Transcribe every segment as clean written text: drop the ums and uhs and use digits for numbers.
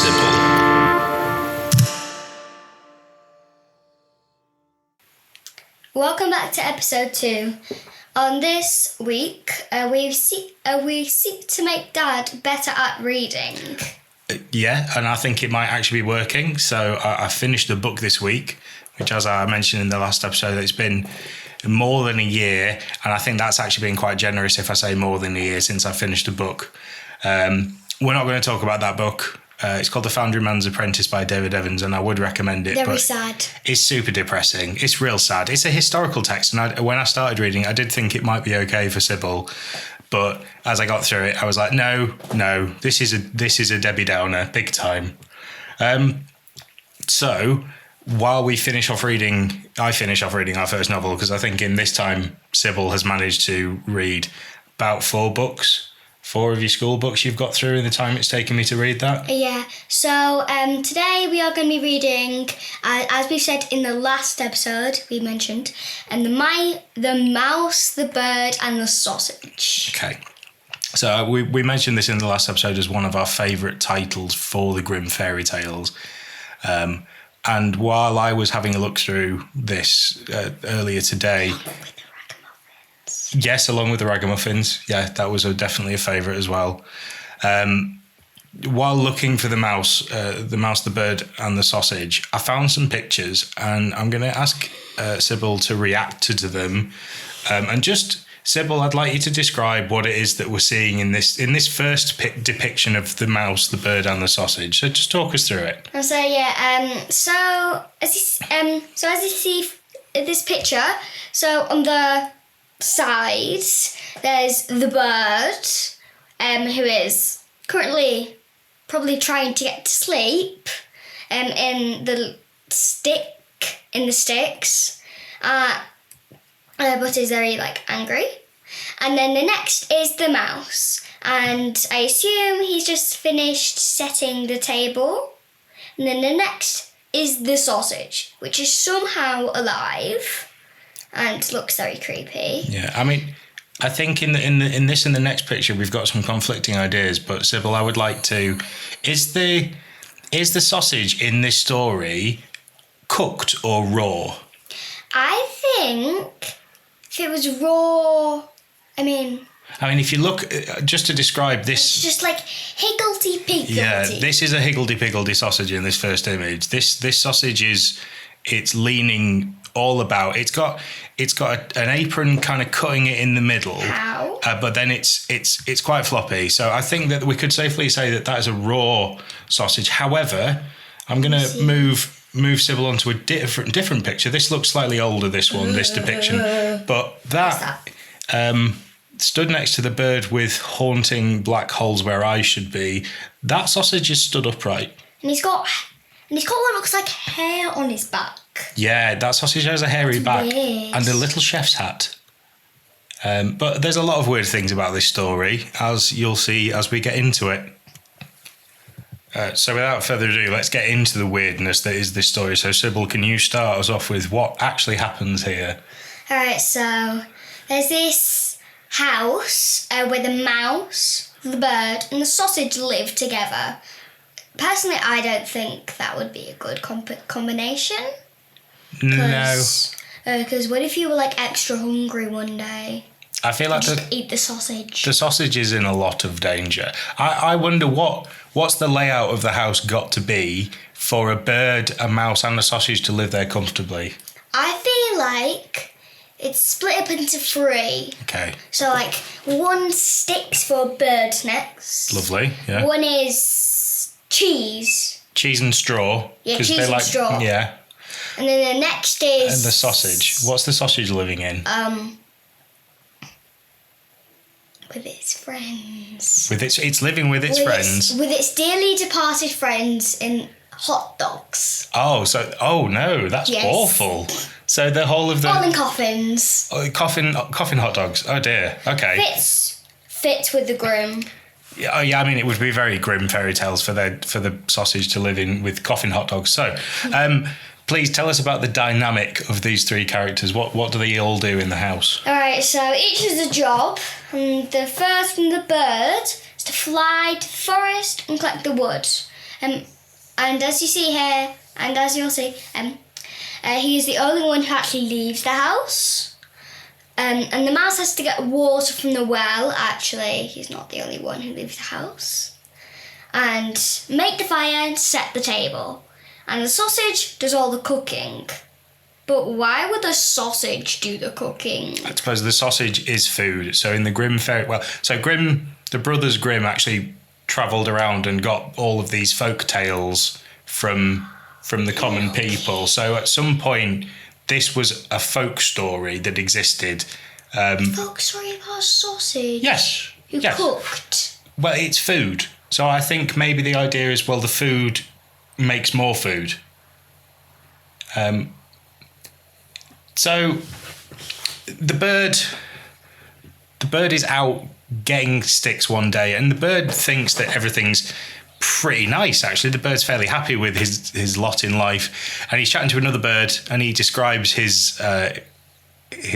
Sybil. Welcome back to episode 2. On this week, we seek to make Dad better at reading. Yeah, and I think it might actually be working. So I finished a book this week, which, as I mentioned in the last episode, it's been more than a year, and I think that's actually been quite generous if I say more than a year since I finished a book. We're not going to talk about that book. It's called The Foundry Man's Apprentice by David Evans, and I would recommend it. Very sad. It's super depressing. It's real sad. It's a historical text, and when I started reading, I did think it might be okay for Sybil, but as I got through it, I was like, no, this is a Debbie Downer, big time. So while I finish off reading our first novel, because I think in this time Sybil has managed to read about 4 of your school books you've got through in the time it's taken me to read that. Yeah, so today we are going to be reading, as we said in the last episode we mentioned, and the Mouse, the Bird and the Sausage. Okay. So we mentioned this in the last episode as one of our favourite titles for the Grimm fairy tales. And while I was having a look through this earlier today... Yes, along with the Ragamuffins. Yeah, that was definitely a favourite as well. While looking for the mouse, the bird and the sausage, I found some pictures, and I'm going to ask Sybil to react to them. And just, Sybil, I'd like you to describe what it is that we're seeing in this first depiction of the mouse, the bird and the sausage. So just talk us through it. So yeah, so as you see this picture, so on the sides there's the bird, who is currently probably trying to get to sleep, in the sticks, but is very angry. And then the next is the mouse, and I assume he's just finished setting the table. And then the next is the sausage, which is somehow alive and looks very creepy. Yeah, I mean, I think in the next picture we've got some conflicting ideas. But Sybil, I would like to: is the sausage in this story cooked or raw? I think if it was raw, I mean, if you look, just to describe this... It's just higgledy-piggledy. Yeah, this is a higgledy-piggledy sausage in this first image. This sausage it's leaning all about. It's got an apron kind of cutting it in the middle. How? But then it's quite floppy. So I think that we could safely say that is a raw sausage. However, I'm going to move Sybil onto a different picture. This looks slightly older, this depiction. But that stood next to the bird with haunting black holes where eyes should be. That sausage is stood upright. And he's got what looks like hair on his back. Yeah, that sausage has a hairy back weird. and a little chef's hat. But there's a lot of weird things about this story, as you'll see as we get into it. So without further ado, let's get into the weirdness that is this story. So Sybil, can you start us off with what actually happens here? All right, so there's this house where the mouse, the bird and the sausage live together. Personally, I don't think that would be a good combination. No. Because what if you were extra hungry one day? I feel like eat the sausage. The sausage is in a lot of danger. I wonder what's the layout of the house got to be for a bird, a mouse and a sausage to live there comfortably? I feel like it's split up into 3. Okay. So one sticks for bird's nest. Lovely, yeah. One is cheese. Cheese and straw. Yeah, cheese and straw. Yeah. And then the next is... And the sausage. What's the sausage living in? With its friends. It's living with its friends? With its dearly departed friends in hot dogs. Oh no, that's awful. So the whole of the... All in coffins. Coffin hot dogs. Oh dear, okay. Fits with the Grimm. Yeah, it would be very grim fairy tales for the sausage to live in with coffin hot dogs. So, please tell us about the dynamic of these 3 characters. What do they all do in the house? All right, so each has a job. And the first one, the bird, is to fly to the forest and collect the wood. And as you see here, and as you'll see, he is the only one who actually leaves the house. And the mouse has to get water from the well. Actually, he's not the only one who leaves the house. And make the fire and set the table. And the sausage does all the cooking. But why would the sausage do the cooking? I suppose the sausage is food. So in the Grimm fairy, the brothers Grimm actually travelled around and got all of these folk tales from the common people. So at some point, this was a folk story that existed. Folk story about sausage? Yes. You cooked? Well, it's food. So I think maybe the idea is, well, the food makes more food. So the bird is out getting sticks one day, and the bird thinks that everything's pretty nice. Actually, the bird's fairly happy with his lot in life, and he's chatting to another bird, and he describes his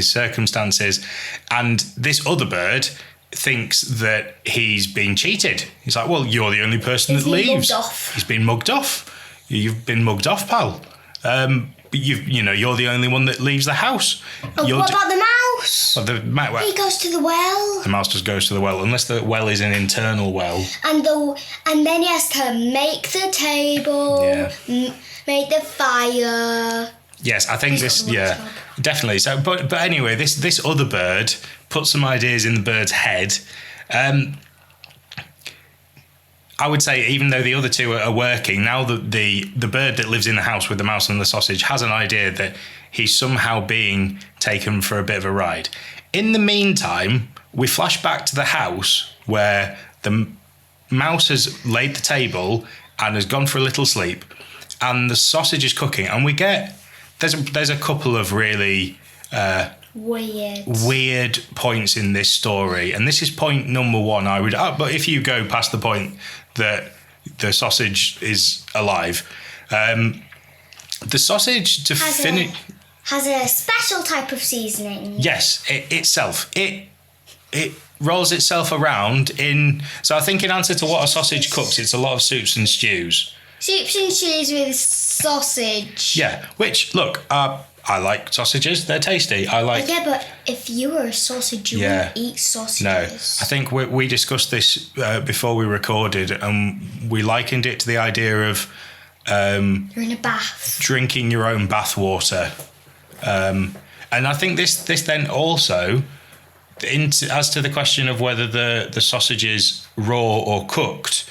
circumstances, and this other bird thinks that he's being cheated. He's like, "Well, you're the only person that leaves." He's been mugged off. You've been mugged off, pal. You're the only one that leaves the house. What about the mouse? Well, he goes to the well. The mouse just goes to the well, unless the well is an internal well. And then he has to make the table, make the fire. Yes, I think definitely. So, but anyway, this other bird put some ideas in the bird's head. I would say, even though the other two are working, now the bird that lives in the house with the mouse and the sausage has an idea that he's somehow being taken for a bit of a ride. In the meantime, we flash back to the house where the mouse has laid the table and has gone for a little sleep, and the sausage is cooking, and we get there's a couple of really weird points in this story, and this is point number one. But if you go past the point that the sausage is alive, the sausage to finish has a special type of seasoning. Yes, it rolls itself around in. So I think in answer to what a sausage cooks, it's a lot of soups and stews. Soups and stews with sausage. Yeah, which look, I like sausages. They're tasty. Yeah, but if you were a sausage, you wouldn't eat sausages. No, I think we discussed this before we recorded, and we likened it to the idea of you're in a bath, drinking your own bath water, and I think this then also, as to the question of whether the sausage is raw or cooked.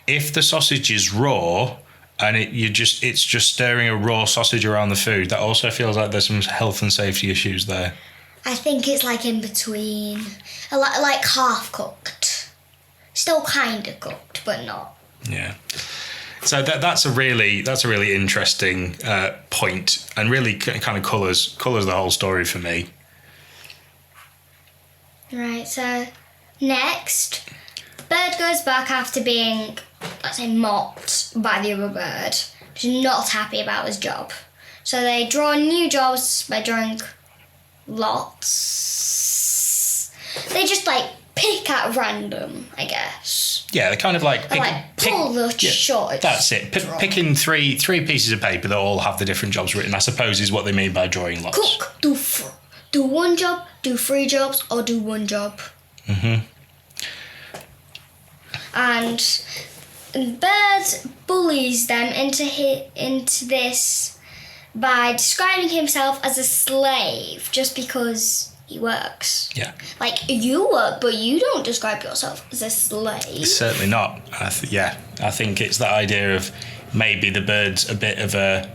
If the sausage is raw, and it's just stirring a raw sausage around the food, that also feels like there's some health and safety issues there. I think it's like in between, like half cooked, still kind of cooked, but not. Yeah. So that's a really interesting point, and really kind of colours the whole story for me. Right. So next, bird goes back after being, let's say, mocked by the other bird. He's not happy about his job. So they draw new jobs by drawing lots. They just pick at random, I guess. Yeah, they kind of pull the short. That's it. Picking three pieces of paper that all have the different jobs written, I suppose, is what they mean by drawing lots. Cook, do one job, do 3 jobs, or do 1 job. Mm-hmm. And Bird bullies them into this by describing himself as a slave just because he works. Yeah. You work, but you don't describe yourself as a slave. Certainly not. I think it's that idea of maybe the bird's a bit of a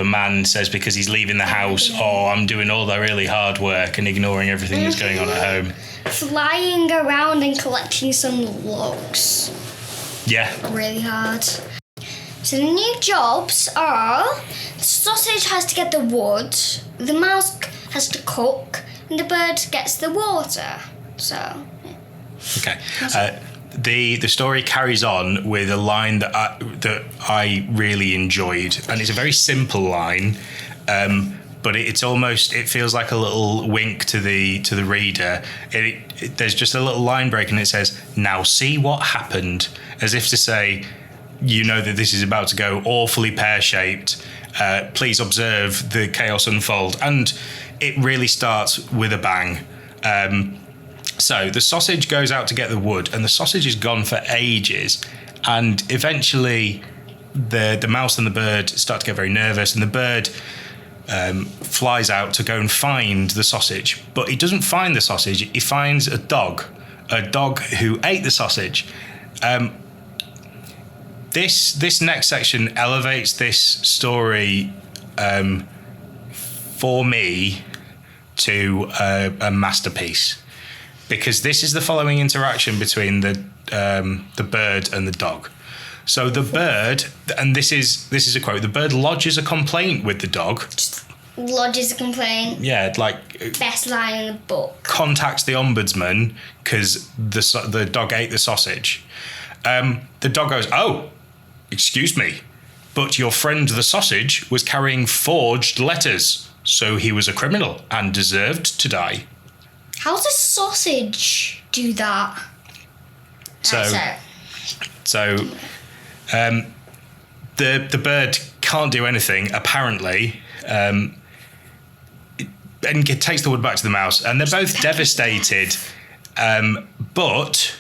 man, says because he's leaving the house, I'm doing all the really hard work and ignoring everything that's going on at home. Flying around and collecting some logs. Yeah. Really hard. So the new jobs are, the sausage has to get the wood, the mouse has to cook, and the bird gets the water. So, yeah. Okay. The story carries on with a line that I really enjoyed, and it's a very simple line, but it feels like a little wink to the reader. There's just a little line break, and it says, "Now see what happened," as if to say, you know that this is about to go awfully pear-shaped. Please observe the chaos unfold. And it really starts with a bang. So the sausage goes out to get the wood, and the sausage is gone for ages. And eventually the mouse and the bird start to get very nervous, and the bird flies out to go and find the sausage. But he doesn't find the sausage, he finds a dog who ate the sausage. This next section elevates this story for me to a masterpiece, because this is the following interaction between the bird and the dog. So the bird, and this is a quote, the bird lodges a complaint with the dog. Just lodges a complaint. Yeah, like... Best line in the book. Contacts the ombudsman because the dog ate the sausage. The dog goes, "Oh, excuse me, but your friend the sausage was carrying forged letters, so he was a criminal and deserved to die." How does sausage do that? So the bird can't do anything, apparently, and takes the wood back to the mouse, and they're both devastated. But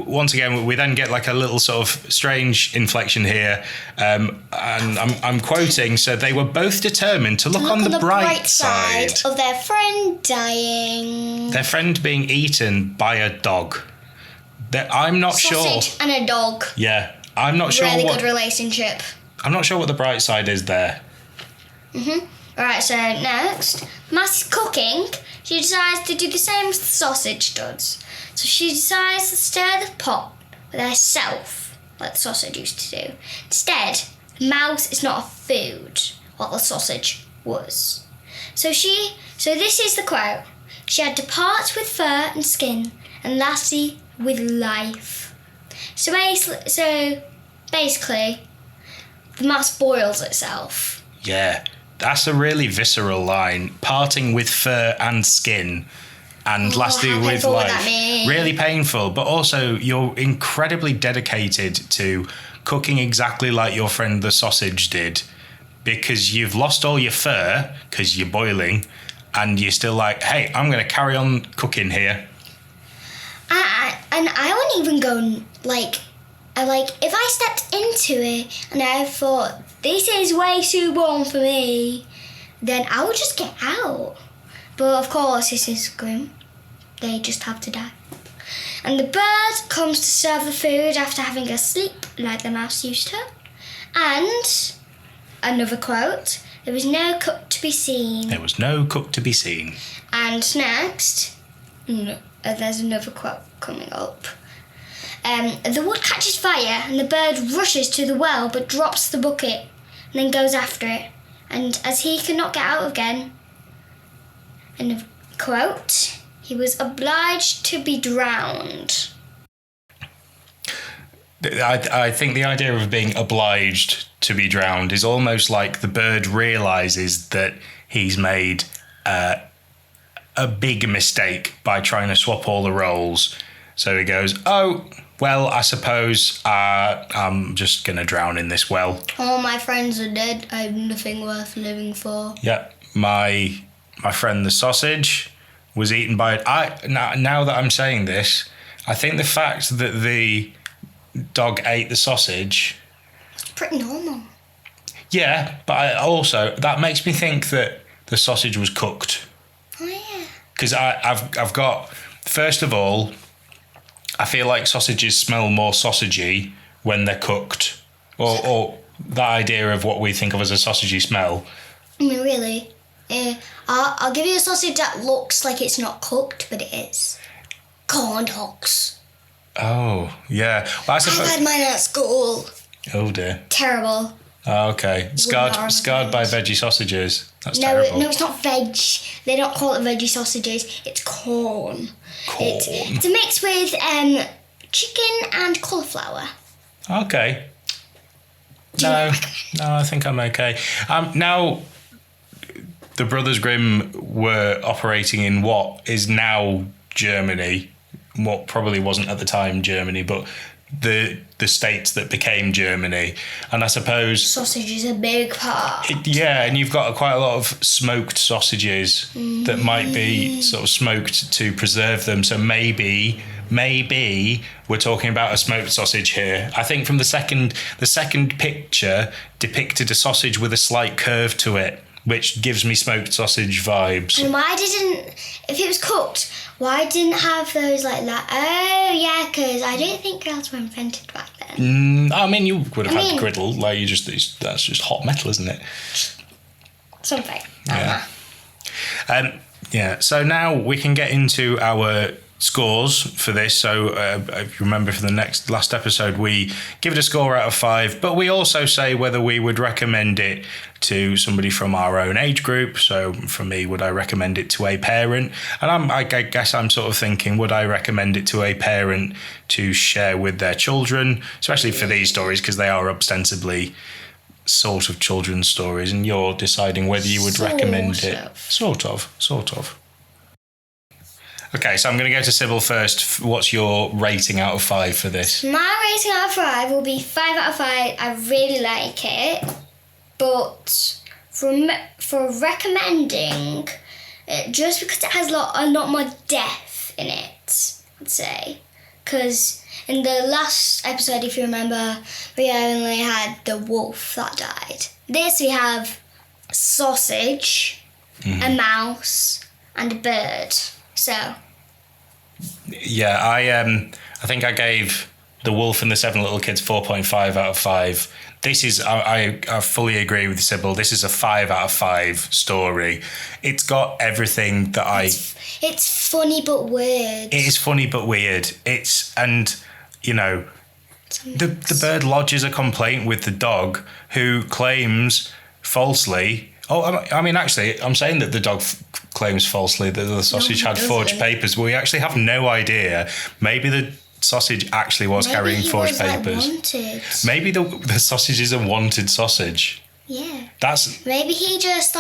once again, we then get like a little sort of strange inflection here, and I'm quoting. So they were both determined to look on the bright side of their friend dying. Their friend being eaten by a dog. I'm not sure. Sausage and a dog. Yeah, I'm not sure. Really good relationship. I'm not sure what the bright side is there. Alright, so next, Massie's cooking. She decides to do the same as the sausage does. So she decides to stir the pot with herself, like the sausage used to do. Instead, the mouse is not a food, what the sausage was. So this is the quote. She had to part with fur and skin, and lastly with life. So basically, the mouse boils itself. Yeah, that's a really visceral line. Parting with fur and skin, and lastly with life. Really painful, but also you're incredibly dedicated to cooking exactly like your friend the sausage did, because you've lost all your fur because you're boiling, and you're still like, hey, I'm going to carry on cooking here. And I wouldn't even go if I stepped into it and I thought this is way too warm for me, then I would just get out. But of course, this is grim. They just have to die. And the bird comes to serve the food after having a sleep like the mouse used to. And another quote: "There was no cook to be seen." There was no cook to be seen. And next, there's another quote coming up. The wood catches fire and the bird rushes to the well but drops the bucket and then goes after it. And as he cannot get out again, and a quote, he was obliged to be drowned. I think the idea of being obliged to be drowned is almost like the bird realises that he's made a big mistake by trying to swap all the roles. So he goes, "Oh, well, I suppose I'm just going to drown in this well. All my friends are dead. I have nothing worth living for." Yeah, my friend the sausage was eaten by it. Now that I'm saying this, I think the fact that the dog ate the sausage... It's pretty normal. Yeah, but also that makes me think that the sausage was cooked. Oh, yeah. Because I've got... First of all, I feel like sausages smell more sausagey when they're cooked. Or that idea of what we think of as a sausagey smell. I mean, really? I'll give you a sausage that looks like it's not cooked, but it is. Corn dogs. Oh, yeah. Well, I've had mine at school. Oh, dear. Terrible. Oh, okay. Scarred by veggie sausages. That's terrible. No, it's not veg. They don't call it veggie sausages. It's corn. It's a mix with chicken and cauliflower. Okay. No, I think I'm okay. Now, the Brothers Grimm were operating in what is now Germany, what probably wasn't at the time Germany, but the states that became Germany. And I suppose sausage is a big part. And you've got quite a lot of smoked sausages that might be sort of smoked to preserve them. So maybe we're talking about a smoked sausage here. I think from the second picture depicted a sausage with a slight curve to it, which gives me smoked sausage vibes. And if it was cooked, why didn't have those like that? Oh yeah, because I don't think grills were invented back then. I mean, you would have had griddle, like that's just hot metal, isn't it? Something. Yeah. So now we can get into our scores for this. So if you remember from the last episode, we give it a score out of 5, but we also say whether we would recommend it to somebody from our own age group. So for me, would I recommend it to a parent? And I guess I'm sort of thinking, would I recommend it to a parent to share with their children, especially for these stories, because they are ostensibly sort of children's stories, and you're deciding whether you would recommend it. Sort of. Okay, so I'm going to go to Sybil first. What's your rating out of 5 for this? My rating out of 5 will be 5 out of 5. I really like it. But for recommending, just because it has a lot more depth in it, I'd say. Because in the last episode, if you remember, we only had the wolf that died. This we have sausage, a mouse, and a bird. So. Yeah, I think I gave The Wolf and the Seven Little Kids 4.5 out of 5. This is, I fully agree with Sybil. This is a 5 out of 5 story. It's got everything that It's funny but weird. It is funny but weird. The bird lodges a complaint with the dog, who claims falsely. I'm saying that the dog claims falsely that the sausage had forged papers. But we actually have no idea. Maybe the sausage actually was carrying forged papers. Wanted. Maybe the sausage is a wanted sausage. Yeah. Maybe he just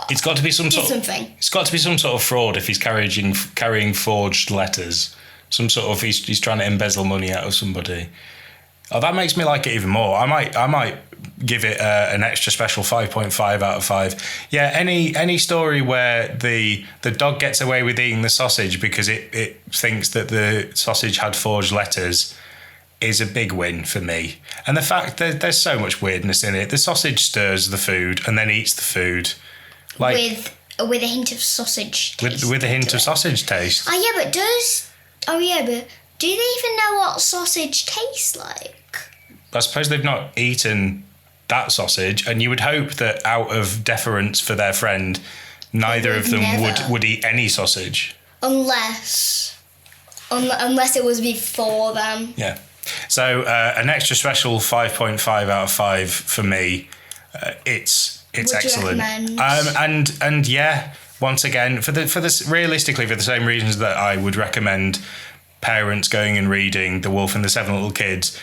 it's got to be something. It's got to be some sort of fraud if he's carrying forged letters. Some sort of he's trying to embezzle money out of somebody. Oh, that makes me like it even more. I might give it an extra special 5.5 out of 5. Yeah, any story where the dog gets away with eating the sausage because it thinks that the sausage had forged letters is a big win for me. And the fact that there's so much weirdness in it. The sausage stirs the food and then eats the food. With a hint of sausage taste. With a hint of sausage taste. But do they even know what sausage tastes like? I suppose they've not eaten that sausage, and you would hope that out of deference for their friend, neither of them would eat any sausage. Unless it was before them. Yeah. So an extra special 5.5 out of 5 for me. It's excellent. And yeah, once again, realistically for the same reasons that I would recommend parents going and reading The Wolf and the Seven Little Kids,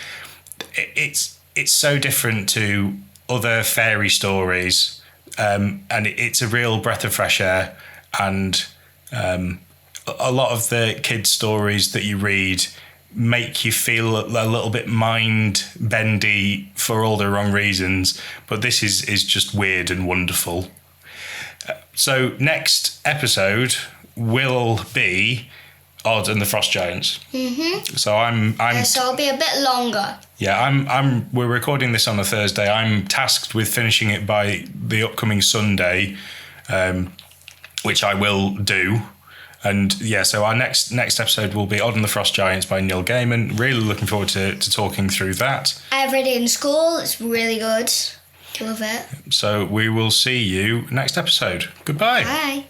it's so different to other fairy stories, and it's a real breath of fresh air. And a lot of the kids' stories that you read make you feel a little bit mind bendy for all the wrong reasons, but this is just weird and wonderful. So next episode will be Odd and the Frost Giants. Mm-hmm. So so it'll be a bit longer. Yeah, we're recording this on a Thursday. I'm tasked with finishing it by the upcoming Sunday, which I will do. And yeah, so our next episode will be Odd and the Frost Giants by Neil Gaiman. Really looking forward to talking through that. I've read it in school. It's really good. Love it. So we will see you next episode. Goodbye. Bye.